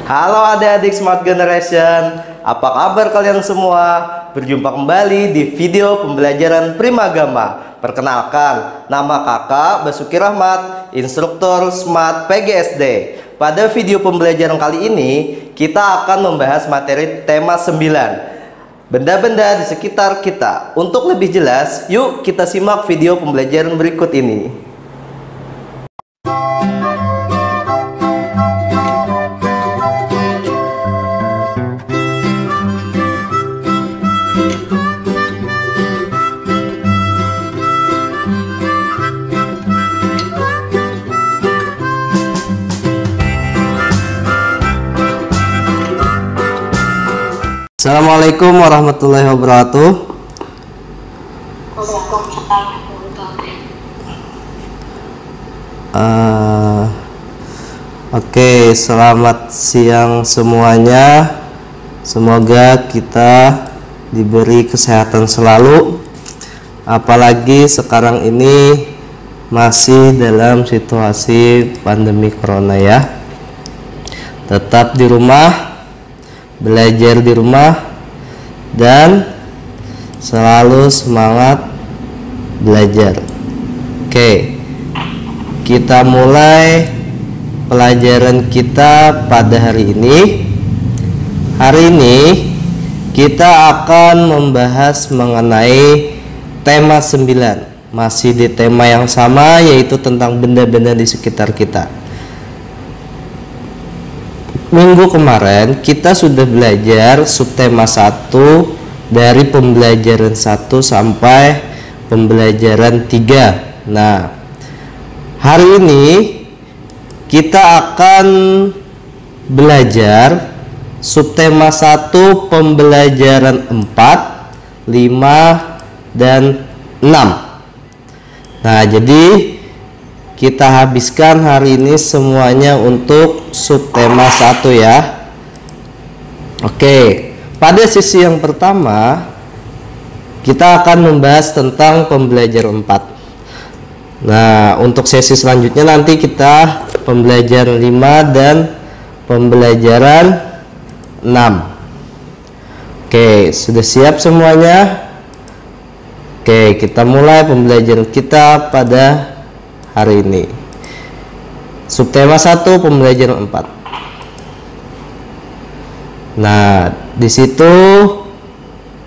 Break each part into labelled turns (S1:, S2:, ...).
S1: Halo adik-adik Smart Generation, apa kabar kalian semua? Berjumpa kembali di video pembelajaran Primagama. Perkenalkan, nama kakak Basuki Rahmat, instruktur Smart PGSD. Pada video pembelajaran kali ini, kita akan membahas materi tema 9, benda-benda di sekitar kita. Untuk lebih jelas, yuk kita simak video pembelajaran berikut ini. Assalamualaikum warahmatullahi wabarakatuh. Oke, selamat siang semuanya. Semoga kita diberi kesehatan selalu. Apalagi sekarang ini masih dalam situasi pandemi corona ya. Tetap di rumah, belajar di rumah, dan selalu semangat belajar. Oke, kita mulai pelajaran kita pada hari ini. Hari ini kita akan membahas mengenai tema 9, masih di tema yang sama, yaitu tentang benda-benda di sekitar kita. Minggu kemarin kita sudah belajar subtema 1 dari pembelajaran 1 sampai pembelajaran 3. Nah, hari ini kita akan belajar subtema 1 pembelajaran 4, 5, dan 6. Nah, jadi kita habiskan hari ini semuanya untuk subtema 1 ya. Oke, pada sesi yang pertama kita akan membahas tentang pembelajaran 4. Nah, untuk sesi selanjutnya nanti kita pembelajaran 5 dan pembelajaran 6. Oke, sudah siap semuanya? Oke, kita mulai pembelajaran kita pada hari ini. Subtema 1 pembelajaran 4. Nah, di situ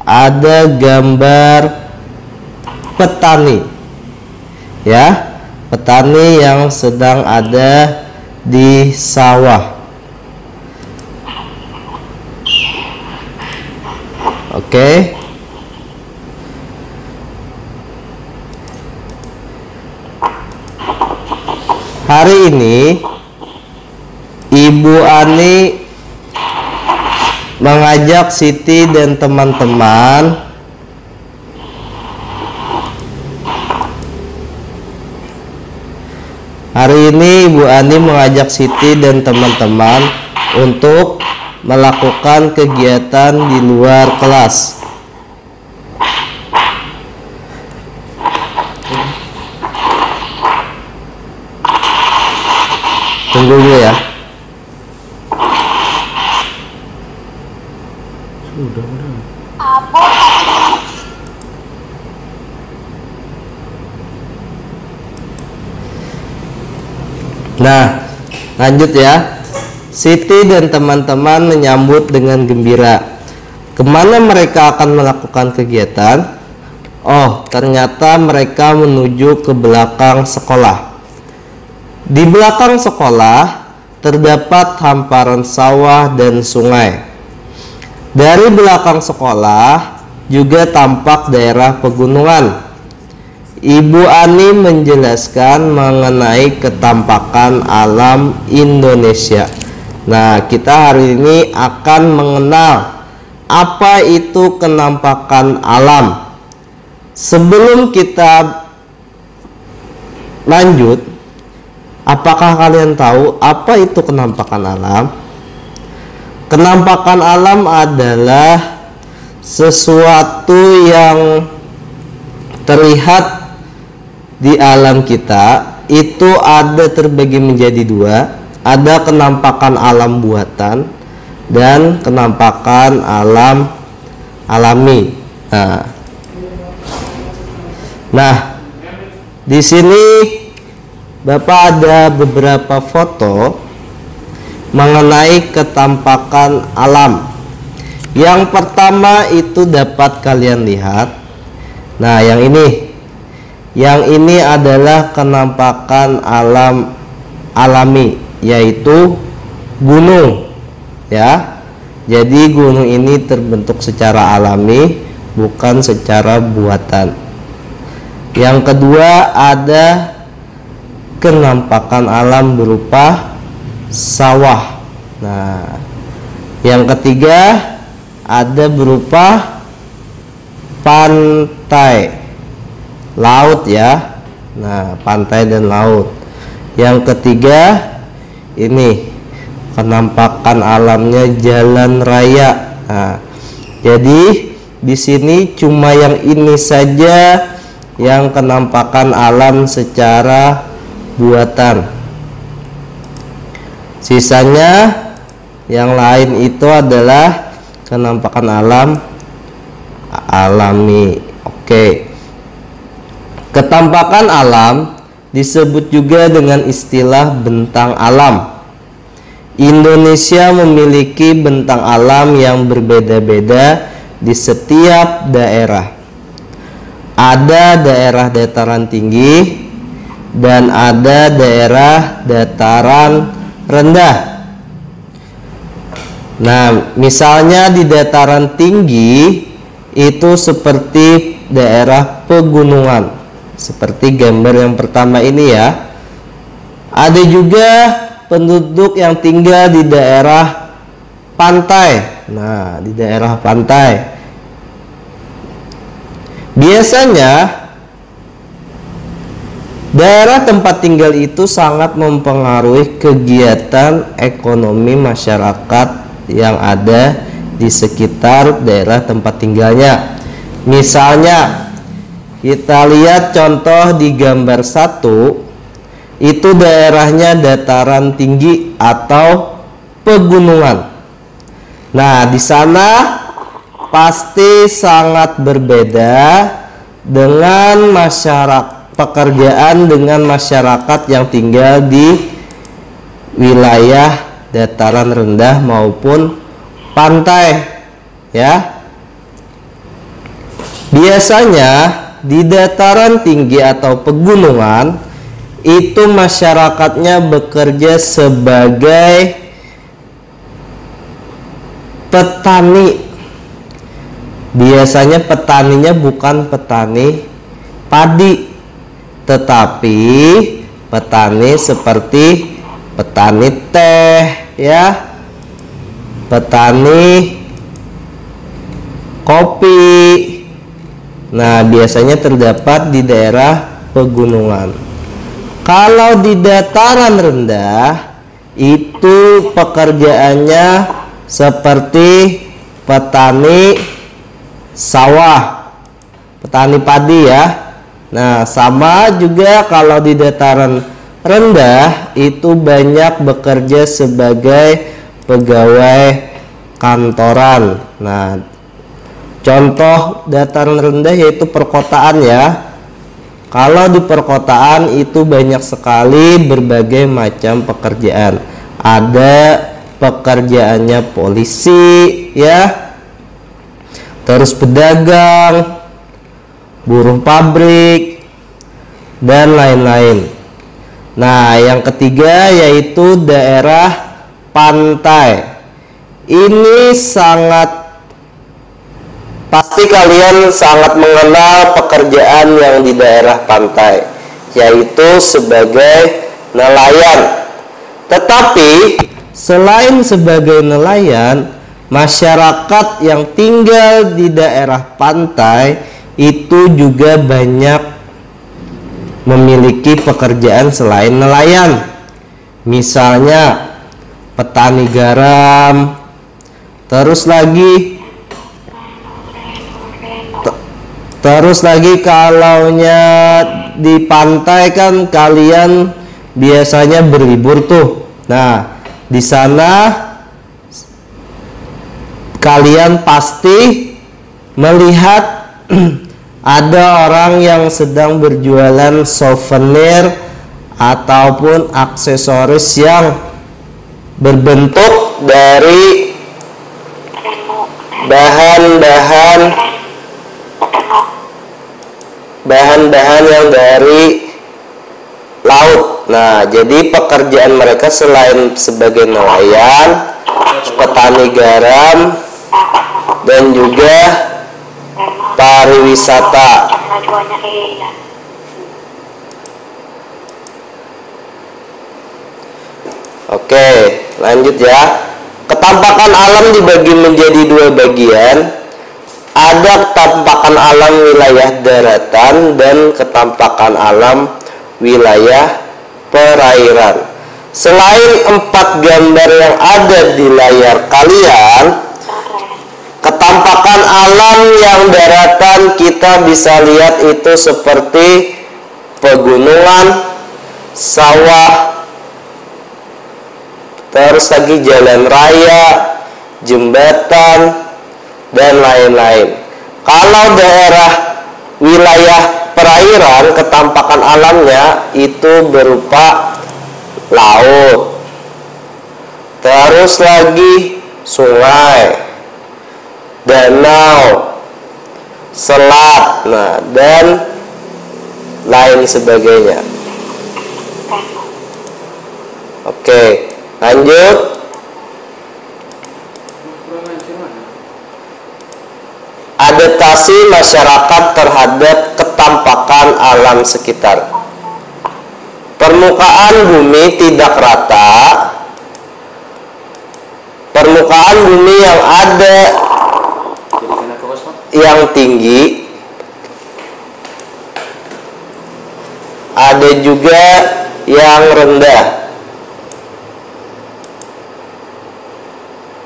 S1: ada gambar petani. Ya, petani yang sedang ada di sawah. Oke. Hari ini Ibu Ani mengajak Siti dan teman-teman untuk melakukan kegiatan di luar kelas. Tunggu dulu ya. Nah, lanjut ya. Siti dan teman-teman menyambut dengan gembira. Kemana mereka akan melakukan kegiatan? Oh, ternyata mereka menuju ke belakang sekolah. Di belakang sekolah terdapat hamparan sawah dan sungai. Dari belakang sekolah juga tampak daerah pegunungan. Ibu Ani menjelaskan mengenai ketampakan alam Indonesia. Nah, kita hari ini akan mengenal apa itu kenampakan alam. Sebelum kita lanjut, apakah kalian tahu apa itu kenampakan alam? Kenampakan alam adalah sesuatu yang terlihat di alam kita itu ada terbagi menjadi dua. ada kenampakan alam buatan dan kenampakan alam alami. Nah, di sini Bapak ada beberapa foto mengenai ketampakan alam. Yang pertama itu dapat kalian lihat. Nah, yang ini adalah kenampakan alam alami, yaitu gunung, ya. Jadi gunung ini terbentuk secara alami, bukan secara buatan. Yang kedua ada kenampakan alam berupa sawah. Nah, yang ketiga ada berupa pantai, laut ya. Nah, pantai dan laut. Yang ketiga ini penampakan alamnya jalan raya. Nah, jadi di sini cuma yang ini saja yang kenampakan alam secara buatan. Sisanya yang lain itu adalah kenampakan alam alami. Oke. Ketampakan alam disebut juga dengan istilah bentang alam. Indonesia memiliki bentang alam yang berbeda-beda di setiap daerah. Ada daerah dataran tinggi dan ada daerah dataran rendah. Nah, misalnya di dataran tinggi itu seperti daerah pegunungan, seperti gambar yang pertama ini ya. Ada juga penduduk yang tinggal di daerah pantai. Nah, di daerah pantai biasanya daerah tempat tinggal itu sangat mempengaruhi kegiatan ekonomi masyarakat yang ada di sekitar daerah tempat tinggalnya. Misalnya kita lihat contoh di gambar 1, itu daerahnya dataran tinggi atau pegunungan. Nah, di sana pasti sangat berbeda dengan pekerjaan dengan masyarakat yang tinggal di wilayah dataran rendah maupun pantai, ya. Biasanya di dataran tinggi atau pegunungan itu masyarakatnya bekerja sebagai petani. Biasanya petaninya bukan petani padi, tetapi petani seperti petani teh, ya, petani kopi. Nah, biasanya terdapat di daerah pegunungan. Kalau di dataran rendah itu pekerjaannya seperti petani sawah, petani padi ya. Nah, sama juga kalau di dataran rendah itu banyak bekerja sebagai pegawai kantoran. Nah, contoh dataran rendah yaitu perkotaan ya. Kalau di perkotaan itu banyak sekali berbagai macam pekerjaan. Ada pekerjaannya polisi ya, terus pedagang, buruh pabrik, dan lain-lain. Nah, yang ketiga yaitu daerah pantai. Ini pasti kalian sangat mengenal pekerjaan yang di daerah pantai, yaitu sebagai nelayan. Tetapi selain sebagai nelayan, masyarakat yang tinggal di daerah pantai itu juga banyak memiliki pekerjaan selain nelayan. Misalnya petani garam, terus lagi kalaunya di pantai kan kalian biasanya berlibur tuh. Nah, di sana kalian pasti melihat ada orang yang sedang berjualan souvenir ataupun aksesoris yang berbentuk dari bahan-bahan yang dari laut. Nah, jadi pekerjaan mereka selain sebagai nelayan, petani garam, dan juga pariwisata. Oke, lanjut ya. Ketampakan alam dibagi menjadi dua bagian. Ada ketampakan alam wilayah daratan dan ketampakan alam wilayah perairan. Selain 4 gambar yang ada di layar kalian, ketampakan alam yang daratan kita bisa lihat itu seperti pegunungan, sawah, terus lagi jalan raya, jembatan, dan lain-lain. Kalau daerah wilayah perairan, ketampakan alamnya itu berupa laut, terus lagi sungai, danau, selat, nah, dan lain sebagainya. Oke, lanjut. Adaptasi masyarakat terhadap ketampakan alam sekitar. Permukaan bumi tidak rata. Permukaan bumi yang ada yang tinggi, ada juga yang rendah.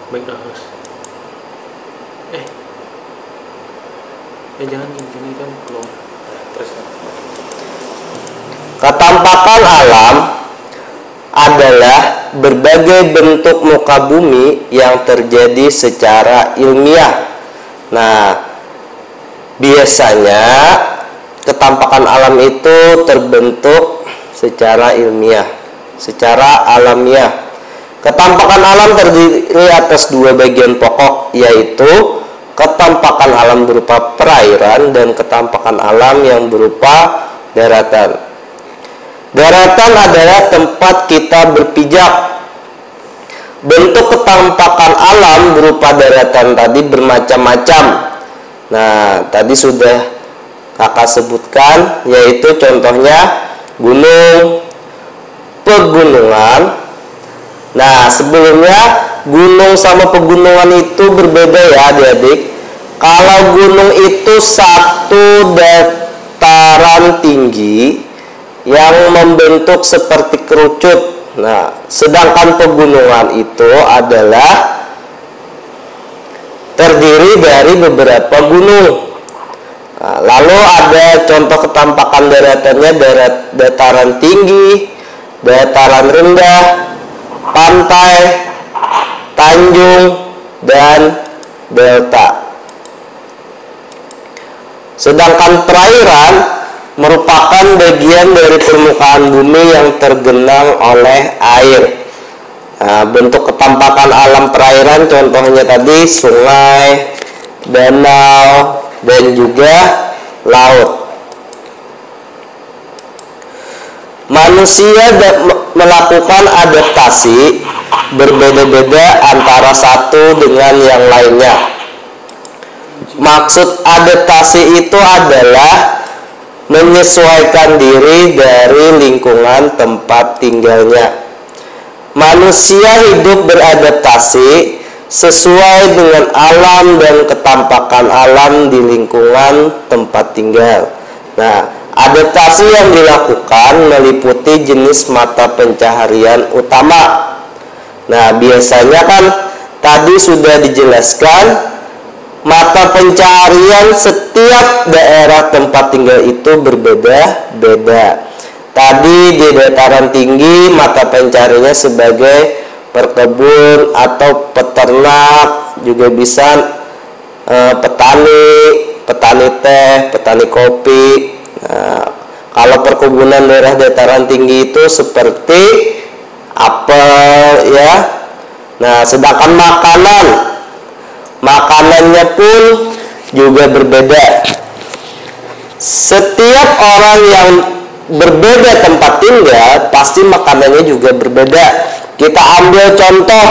S2: Baiklah, Mas. Jangan gini kan keluar. Terus.
S1: Ketampakan alam adalah berbagai bentuk muka bumi yang terjadi secara ilmiah. Nah, biasanya ketampakan alam itu terbentuk secara ilmiah, secara alamiah. Ketampakan alam terdiri atas 2 bagian pokok, yaitu ketampakan alam berupa perairan dan ketampakan alam yang berupa daratan. Daratan adalah tempat kita berpijak. Bentuk ketampakan alam berupa daratan tadi bermacam-macam. Nah, tadi sudah kakak sebutkan, yaitu contohnya gunung, pegunungan. Nah, sebelumnya gunung sama pegunungan itu berbeda ya adik-adik. Kalau gunung itu satu dataran tinggi yang membentuk seperti kerucut. Nah, sedangkan pegunungan itu adalah terdiri dari beberapa gunung. Nah, lalu ada contoh ketampakan daratannya, dataran tinggi, dataran rendah, pantai, tanjung, dan delta. Sedangkan perairan merupakan bagian dari permukaan bumi yang tergenang oleh air. Nah, bentuk ketampakan alam perairan contohnya tadi sungai, danau, dan juga laut. Manusia melakukan adaptasi berbeda-beda antara satu dengan yang lainnya. Maksud adaptasi itu adalah menyesuaikan diri dari lingkungan tempat tinggalnya. Manusia hidup beradaptasi sesuai dengan alam dan ketampakan alam di lingkungan tempat tinggal. Nah, adaptasi yang dilakukan meliputi jenis mata pencaharian utama. Nah, biasanya kan tadi sudah dijelaskan mata pencaharian setiap daerah tempat tinggal itu berbeda-beda.
S3: Tadi di dataran tinggi mata pencarinya sebagai perkebun atau peternak, juga bisa petani teh, petani kopi. Nah, kalau perkebunan daerah dataran tinggi itu seperti apel ya. Nah, sedangkan makanannya pun juga berbeda. Setiap orang yang berbeda tempat tinggal, pasti makanannya juga berbeda. Kita ambil contoh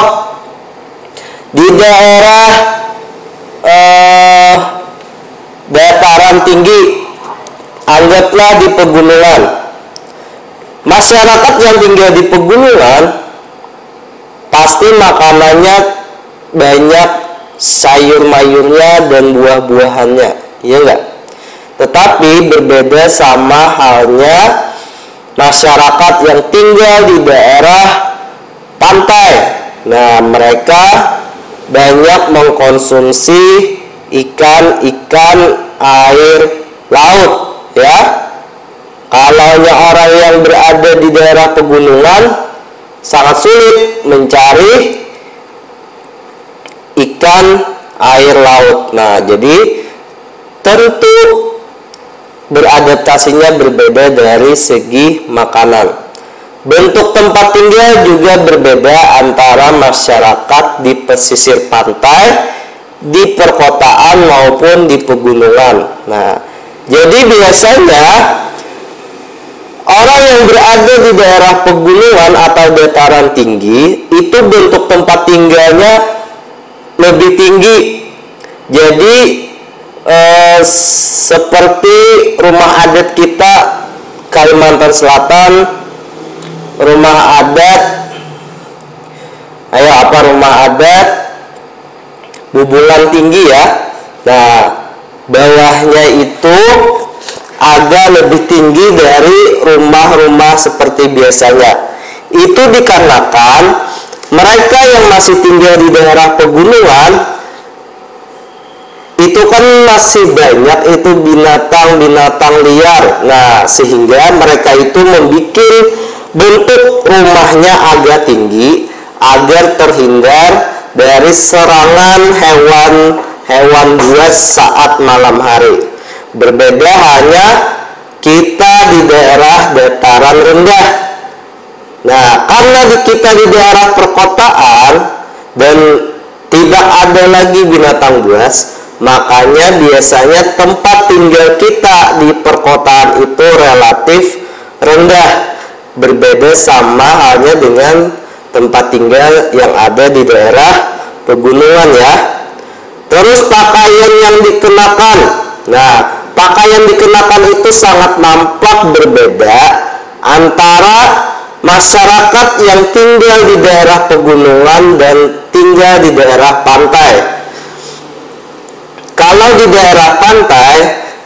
S3: di daerah dataran tinggi, anggaplah di pegunungan. Masyarakat yang tinggal di pegunungan pasti makanannya banyak sayur mayurnya dan buah-buahannya, iya enggak? Tetapi berbeda sama halnya masyarakat yang tinggal di daerah pantai. Nah, mereka banyak mengkonsumsi ikan air laut ya. Kalau orang yang berada di daerah pegunungan sangat sulit mencari ikan air laut. Nah, jadi tentu beradaptasinya berbeda dari segi makanan. Bentuk tempat tinggal juga berbeda antara masyarakat di pesisir pantai, di perkotaan maupun di pegunungan. Nah, jadi biasanya orang yang berada di daerah pegunungan atau dataran tinggi itu bentuk tempat tinggalnya lebih tinggi. Jadi seperti rumah adat kita Kalimantan Selatan, rumah adat rumah adat Bubulan tinggi ya. Nah, bawahnya itu agak lebih tinggi dari rumah-rumah seperti biasanya. Itu dikarenakan mereka yang masih tinggal di daerah pegunungan itu kan masih banyak itu binatang-binatang liar. Nah, sehingga mereka itu membuat bentuk rumahnya agak tinggi agar terhindar dari serangan hewan buas saat malam hari. Berbeda hanya kita di daerah dataran rendah. Nah, karena kita di daerah perkotaan dan tidak ada lagi binatang buas, makanya biasanya tempat tinggal kita di perkotaan itu relatif rendah. Berbeda sama halnya dengan tempat tinggal yang ada di daerah pegunungan ya. Terus pakaian yang dikenakan. Nah, pakaian dikenakan itu sangat nampak berbeda antara masyarakat yang tinggal di daerah pegunungan dan tinggal di daerah pantai. Kalau di daerah pantai,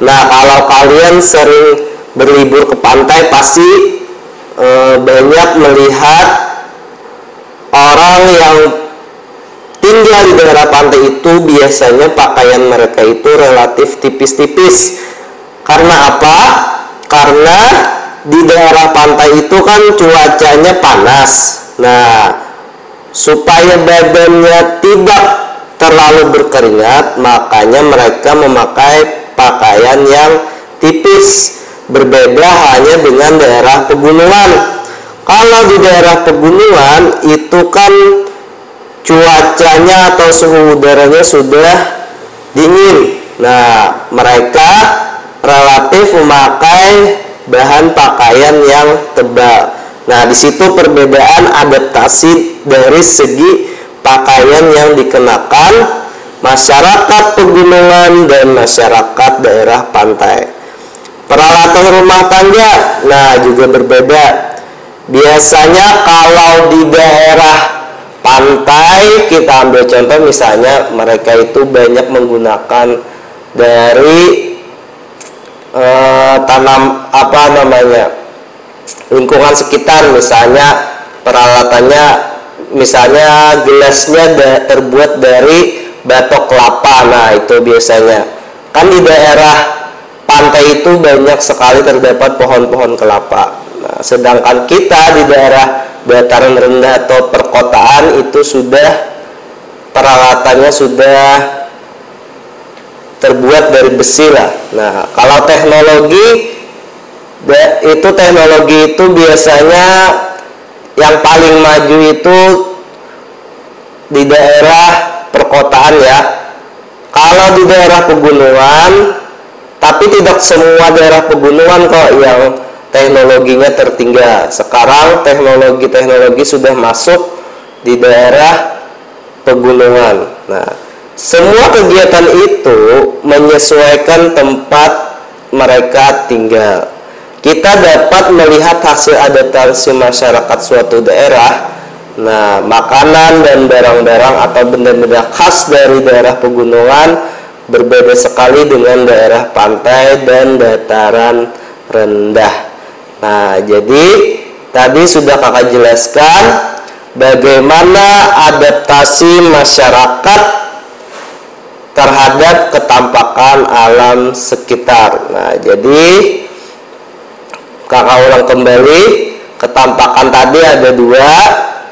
S3: nah kalau kalian sering berlibur ke pantai pasti banyak melihat orang yang tinggal di daerah pantai itu biasanya pakaian mereka itu relatif tipis-tipis. Karena apa? Karena di daerah pantai itu kan cuacanya panas. Nah, supaya badannya tidak terlalu berkeringat, makanya mereka memakai pakaian yang tipis. Berbeda hanya dengan daerah pegunungan. Kalau di daerah pegunungan itu kan cuacanya atau suhu udaranya sudah dingin. Nah, mereka relatif memakai bahan pakaian yang tebal. Nah, di situ perbedaan adaptasi dari segi pakaian yang dikenakan masyarakat pegunungan dan masyarakat daerah pantai. Peralatan rumah tangga, nah juga berbeda. Biasanya kalau di daerah pantai, kita ambil contoh misalnya mereka itu banyak menggunakan dari lingkungan sekitar. Misalnya peralatannya, misalnya gelasnya terbuat dari batok kelapa. Nah, itu biasanya kan di daerah pantai itu banyak sekali terdapat pohon-pohon kelapa. Nah, Nah, sedangkan kita di daerah dataran rendah atau perkotaan itu sudah peralatannya sudah terbuat dari besi lah. Nah, kalau teknologi itu biasanya yang paling maju itu di daerah perkotaan ya. Kalau di daerah pegunungan, tapi tidak semua daerah pegunungan kok yang teknologinya tertinggal. Sekarang teknologi sudah masuk di daerah pegunungan. Nah, semua kegiatan itu menyesuaikan tempat mereka tinggal. Kita dapat melihat hasil adaptasi masyarakat suatu daerah. Nah, makanan dan barang-barang atau benda-benda khas dari daerah pegunungan berbeda sekali dengan daerah pantai dan dataran rendah. Nah, jadi tadi sudah kakak jelaskan bagaimana adaptasi masyarakat terhadap ketampakan alam sekitar. Nah, jadi kakak ulang kembali, ketampakan tadi ada dua,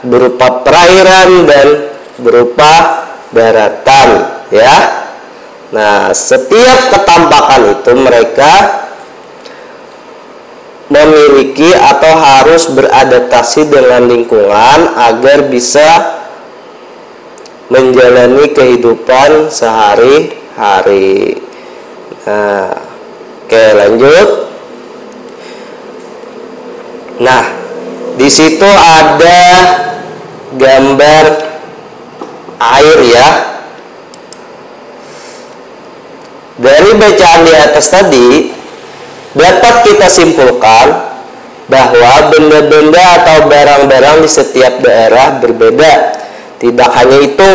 S3: berupa perairan dan berupa daratan ya. Nah, setiap ketampakan itu mereka memiliki atau harus beradaptasi dengan lingkungan agar bisa menjalani kehidupan sehari-hari. Nah, oke, lanjut. Nah, di situ ada gambar air ya. Dari bacaan di atas tadi dapat kita simpulkan bahwa benda-benda atau barang-barang di setiap daerah berbeda. Tidak hanya itu,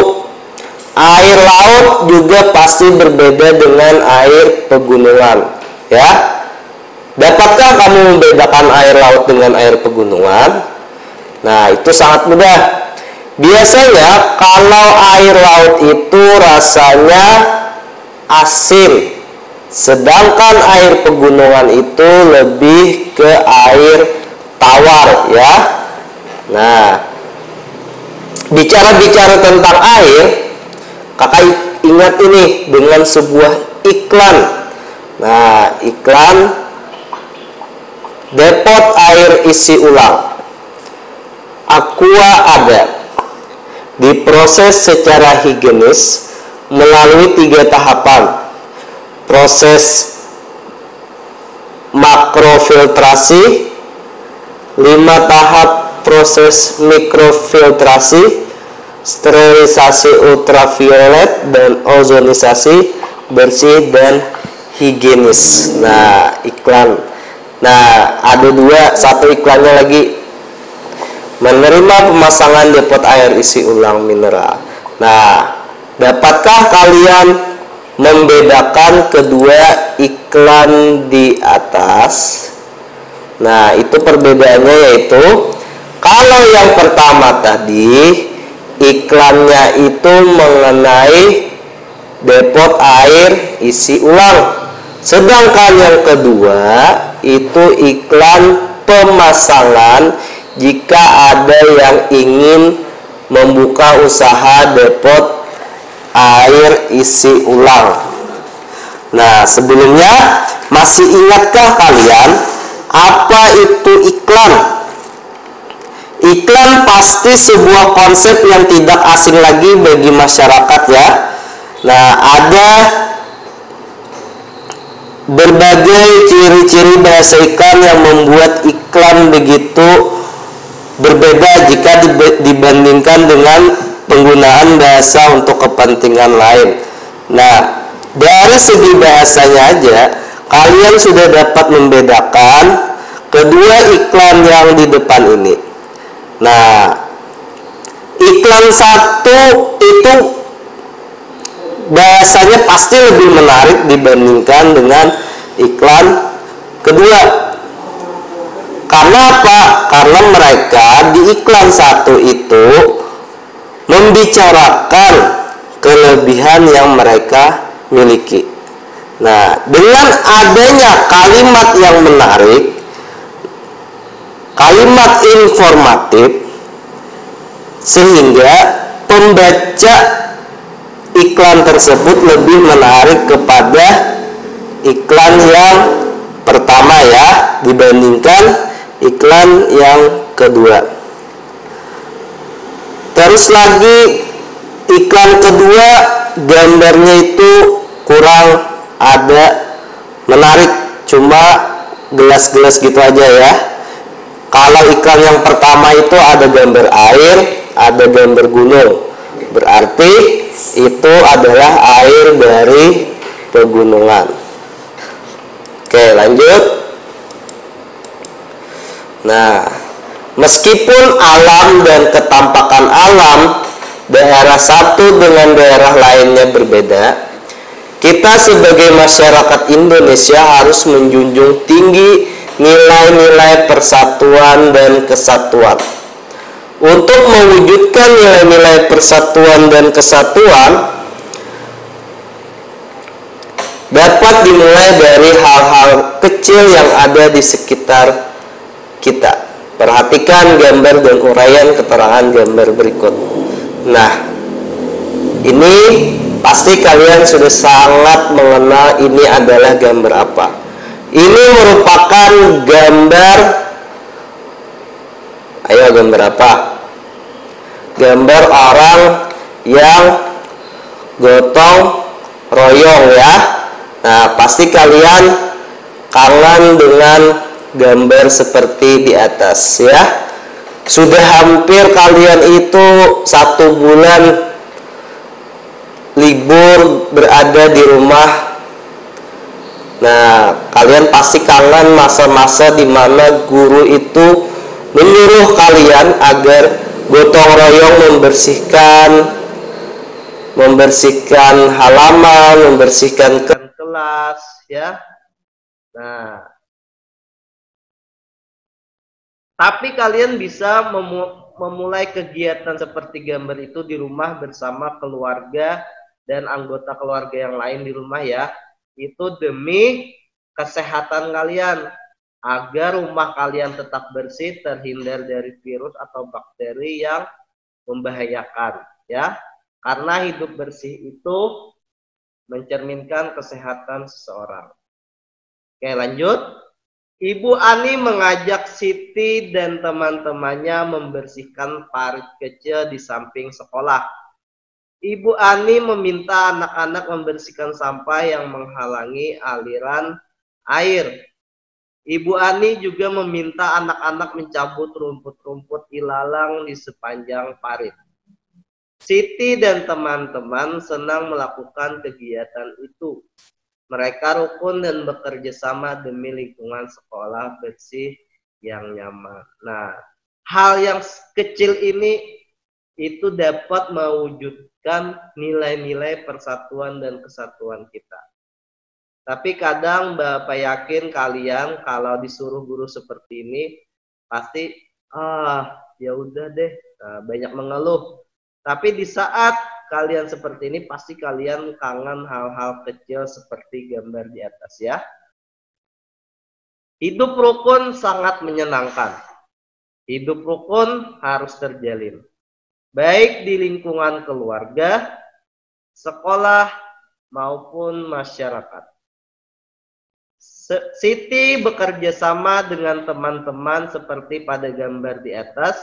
S3: air laut juga pasti berbeda dengan air pegunungan ya. Dapatkah kamu membedakan air laut dengan air pegunungan? Nah, itu sangat mudah. Biasanya kalau air laut itu rasanya asin, sedangkan air pegunungan itu lebih ke air tawar ya. Nah, bicara-bicara tentang air, kakak ingat ini dengan sebuah iklan. Nah, iklan depot air isi ulang Aqua ada diproses secara higienis melalui 3 tahapan. Proses makrofiltrasi, 5 tahap proses mikrofiltrasi, sterilisasi ultraviolet, dan ozonisasi bersih dan higienis. Nah, iklan. Nah, ada satu iklannya lagi. Menerima pemasangan depot air isi ulang mineral. Nah, dapatkah kalian membedakan kedua iklan di atas? Nah, itu perbedaannya yaitu kalau yang pertama tadi iklannya itu mengenai depot air isi ulang, sedangkan yang kedua itu iklan pemasangan jika ada yang ingin membuka usaha depot air isi ulang. Nah, sebelumnya masih ingatkah kalian apa itu iklan? Iklan pasti sebuah konsep yang tidak asing lagi bagi masyarakat ya. Nah, ada berbagai ciri-ciri bahasa iklan yang membuat iklan begitu berbeda jika dibandingkan dengan penggunaan bahasa untuk kepentingan lain. Nah, dari segi bahasanya aja kalian sudah dapat membedakan kedua iklan yang di depan ini. Nah, iklan satu itu bahasanya pasti lebih menarik dibandingkan dengan iklan kedua. Karena apa? Karena mereka di iklan satu itu membicarakan kelebihan yang mereka miliki. Nah, dengan adanya kalimat yang menarik, kalimat informatif sehingga pembaca iklan tersebut lebih menarik kepada iklan yang pertama ya dibandingkan iklan yang kedua. Terus lagi iklan kedua gambarnya itu kurang ada menarik, cuma gelas-gelas gitu aja ya. Kalau iklan yang pertama itu ada gambar air, ada gambar gunung, berarti itu adalah air dari pegunungan. Oke, lanjut. Nah, meskipun alam dan ketampakan alam daerah satu dengan daerah lainnya berbeda, kita sebagai masyarakat Indonesia harus menjunjung tinggi nilai-nilai persatuan dan kesatuan. Untuk mewujudkan nilai-nilai persatuan dan kesatuan dapat dimulai dari hal-hal kecil yang ada di sekitar kita. Perhatikan gambar dan uraian keterangan gambar berikut. Nah, ini pasti kalian sudah sangat mengenal ini adalah gambar apa. Ini merupakan gambar, ayo gambar apa? Gambar orang yang gotong royong ya. Nah, pasti kalian kangen dengan gambar seperti di atas ya. Sudah hampir kalian itu 1 bulan libur berada di rumah. Nah, kalian pasti kangen masa-masa di mana guru itu menyuruh kalian agar gotong royong membersihkan halaman, membersihkan
S1: kelas ya. Nah, tapi kalian bisa memulai kegiatan seperti gambar itu di rumah bersama keluarga dan anggota keluarga yang lain di rumah ya. Itu demi kesehatan kalian, agar rumah kalian tetap bersih, terhindar dari virus atau bakteri yang membahayakan ya. Karena hidup bersih itu mencerminkan kesehatan seseorang. Oke, lanjut. Ibu Ani mengajak Siti dan teman-temannya membersihkan parit kecil di samping sekolah. Ibu Ani meminta anak-anak membersihkan sampah yang menghalangi aliran air. Ibu Ani juga meminta anak-anak mencabut rumput-rumput ilalang di sepanjang parit. Siti dan teman-teman senang melakukan kegiatan itu. Mereka rukun dan bekerja sama demi lingkungan sekolah bersih yang nyaman. Nah, hal yang kecil ini itu dapat mewujudkan nilai-nilai persatuan dan kesatuan kita. Tapi kadang Bapak yakin kalian kalau disuruh guru seperti ini pasti ya udah deh, banyak mengeluh. Tapi di saat kalian seperti ini pasti kalian kangen hal-hal kecil seperti gambar di atas ya. Hidup rukun sangat menyenangkan. Hidup rukun harus terjalin, baik di lingkungan keluarga, sekolah, maupun masyarakat. Siti bekerja sama dengan teman-teman seperti pada gambar di atas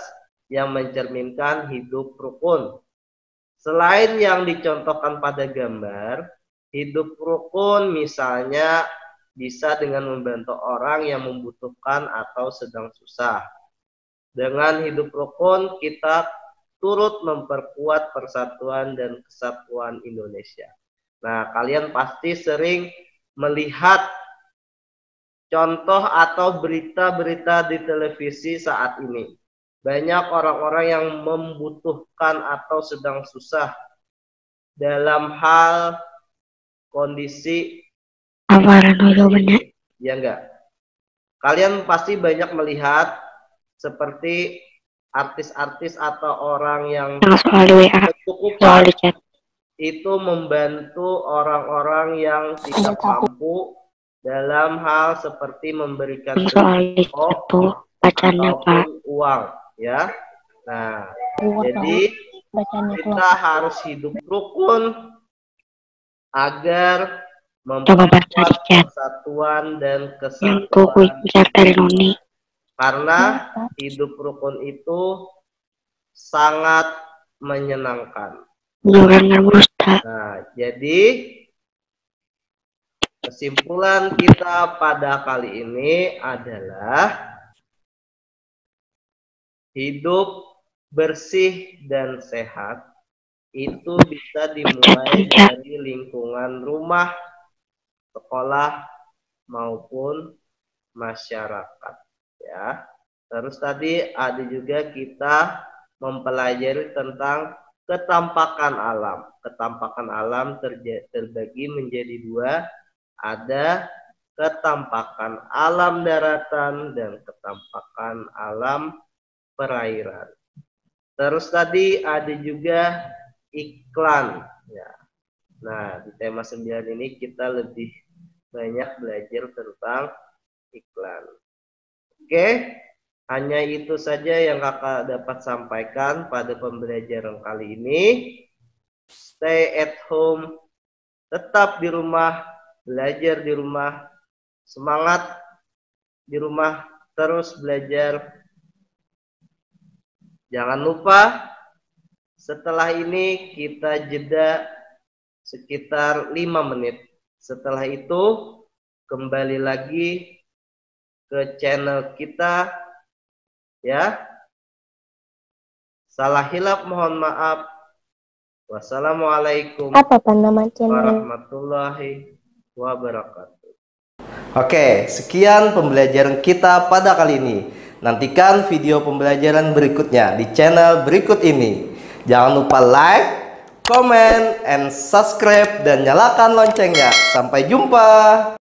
S1: yang mencerminkan hidup rukun. Selain yang dicontohkan pada gambar, hidup rukun misalnya bisa dengan membantu orang yang membutuhkan atau sedang susah. Dengan hidup rukun, kita turut memperkuat persatuan dan kesatuan Indonesia. Nah, kalian pasti sering melihat contoh atau berita-berita di televisi saat ini. Banyak orang-orang yang membutuhkan atau sedang susah dalam hal kondisi ya enggak. Kalian pasti banyak melihat seperti artis-artis atau orang yang berkecukupan itu membantu orang-orang yang tidak mampu dalam hal seperti memberikan sembako
S4: Bacanya, Pak.
S1: ataupun uang, ya. Nah,
S4: Uang,
S1: jadi
S4: bacanya
S1: kita harus hidup rukun agar
S4: Coba baca di
S1: memperkuat
S4: chat.
S1: persatuan dan
S4: Yang kuku
S1: kesatuan.
S4: besar dari Noni.
S1: Karena hidup rukun itu sangat menyenangkan.
S4: Jangan Ustaz.
S1: Nah, jadi kesimpulan kita pada kali ini adalah hidup bersih dan sehat itu bisa dimulai dari lingkungan rumah, sekolah, maupun masyarakat, ya. Terus tadi ada juga kita mempelajari tentang ketampakan alam. Ketampakan alam terbagi menjadi dua, ada ketampakan alam daratan dan ketampakan alam perairan. Terus tadi ada juga iklan, ya. Nah, di tema 9 ini kita lebih banyak belajar tentang iklan. Oke, hanya itu saja yang kakak dapat sampaikan pada pembelajaran kali ini. Stay at home, tetap di rumah, belajar di rumah, semangat di rumah, terus belajar. Jangan lupa setelah ini kita jeda sekitar 5 menit. Setelah itu kembali lagi ke channel kita, ya. Salah hilap mohon maaf. Wassalamualaikum
S4: Apa nama channel?
S1: warahmatullahi wabarakatuh. Oke, sekian pembelajaran kita pada kali ini. Nantikan video pembelajaran berikutnya di channel berikut ini. Jangan lupa like, comment, and subscribe, dan nyalakan loncengnya. Sampai jumpa.